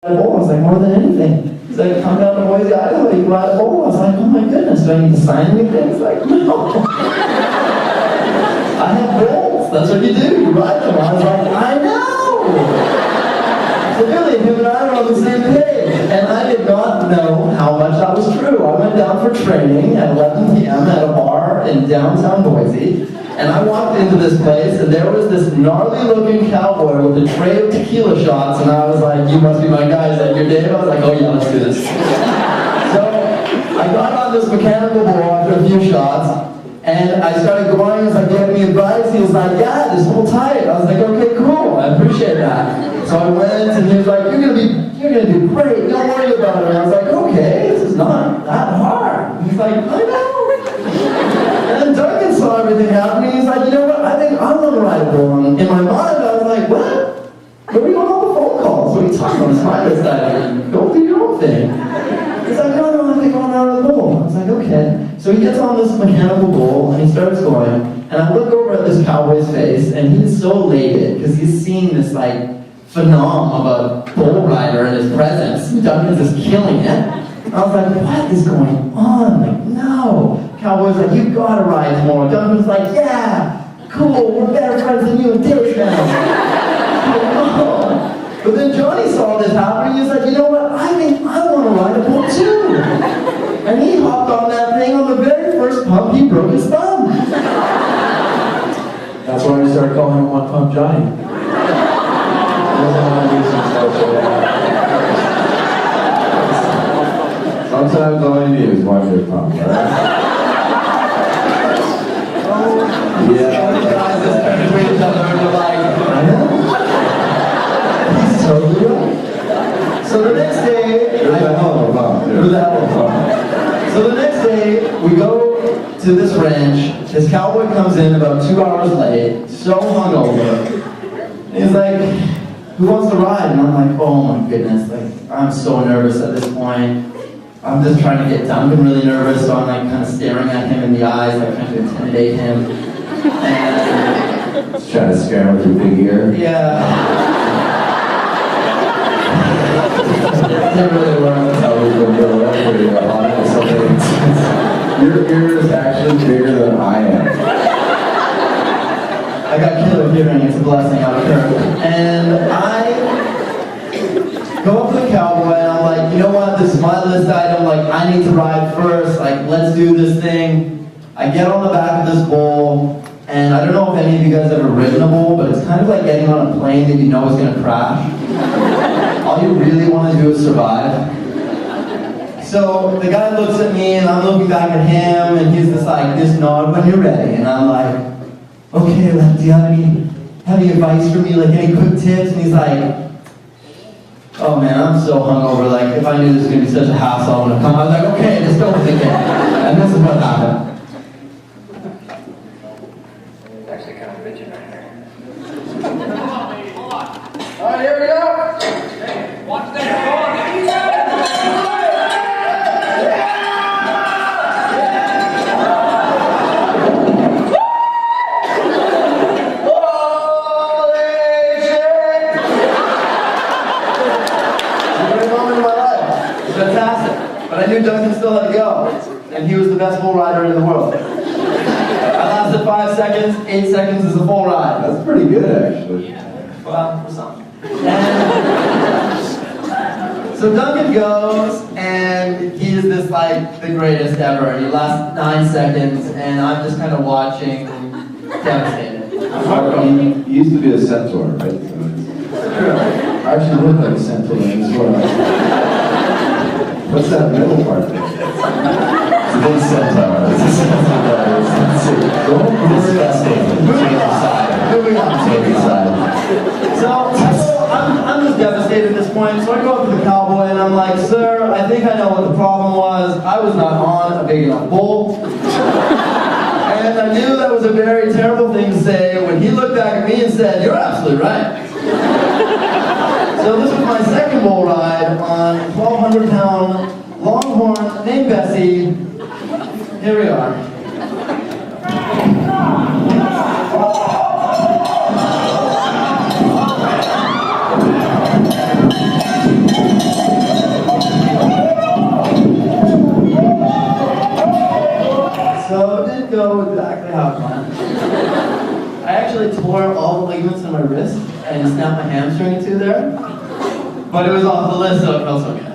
bull. I was like, more than anything. He's like, come down to Boise, Idaho, you can ride a bull. I was like, oh my goodness, do I need to sign anything? He's like, no. I have bulls. That's what you do. You ride them. I was like, I know. So really, him and I were on the same page. And I did not know how much that was true. I went down for training at 11 p.m. at a bar in downtown Boise. And I walked into this place, and there was this gnarly-looking cowboy with a tray of tequila shots, and I was like, you must be my guy. Is that your Dave? I was like, oh yeah, let's do this. So I got on this mechanical bull after a few shots, and I started going. He was like, giving me advice. He was like, yeah, just hold tight. I was like, okay, cool. I appreciate that. So I went, and he was like, you're gonna do great. Don't worry about it. And I was like, okay, this is not that hard. He's like, I know. And then Duncan saw everything happening. He's like, you know what? I think I'm gonna ride a bull. And in my mind, I was like, what? Where are we going on the phone calls? What are you talking about? It's my list. Go do your own thing. He's like, no, I think I'm gonna ride a bull. I was like, okay. So he gets on this mechanical bull and he starts going. And I look over at this cowboy's face, and he's so elated because he's seeing this like phenom of a bull rider in his presence. Duncan's just killing it. I was like, what is going on? Like, no. Cowboy's like, you gotta ride tomorrow. Duncan's like, yeah, cool, we're better friends than you and Dave now. But then Johnny saw this happening. He was like, you know what? I think I want to ride a bull too. And he hopped on that thing on the very first pump. He broke his thumb. That's why we started calling him One Pump Johnny. Sometimes all you need is one big pump, right? Yeah. The guys just turned to each other and were like, I know. He's totally right. So the next day, It was a hell of a pump. It was a hell of a pump. So the next day, we go to this ranch. This cowboy comes in about 2 hours late, so hungover. He's like, who wants to ride? And I'm like, oh my goodness, like, I'm so nervous at this point. I'm just trying to get Duncan really nervous, so I'm like kind of staring at him in the eyes, like trying to intimidate him. And Just trying to scare him with your big ear. yeah. It really worked. That was the real record. Your ear is actually bigger than I am. I got killer hearing, it's a blessing out of her. And I go up to the cowboy and I'm like, you know what, this is my list item, like I need to ride first, like let's do this thing. I get on the back of this bull, and I don't know if any of you guys have ever ridden a bull, but it's kind of like getting on a plane that you know is gonna crash. All you really want to do is survive. So the guy looks at me and I'm looking back at him, and he's just like, this nod when you're ready. And I'm like, okay, like, do you have any advice for me, like any quick tips? And he's like, oh man, I'm so hungover, like if I knew this was gonna be such a hassle, I wouldn't come. I was like, okay, just go with it. And this is what happened. It's actually kind of bitching right here. Alright, here we go. Hey, watch that. Fantastic. But I knew Duncan still had to go. And he was the best bull rider in the world. I lasted 5 seconds, 8 seconds is a full ride. That's pretty good, actually. Well, for some. And so Duncan goes, and he's this like the greatest ever. And he lasts 9 seconds, and I'm just kind of watching, devastated. He used to be a centaur, right? I actually look like a centaur as well. What's that middle part there? It's a big centaur. It's a centaur. Disgusting. Moving on. So I'm just devastated at this point. So I go up to the cowboy and I'm like, sir, I think I know what the problem was. I was not on a big enough bull. And I knew that was a very terrible thing to say when he looked back at me and said, you're absolutely right. So this was my second bull ride on a 1,200-pound longhorn named Bessie. Here we are. I actually tore all the ligaments in my wrist and snapped my hamstring in two there. But it was off the list, so it felt so good.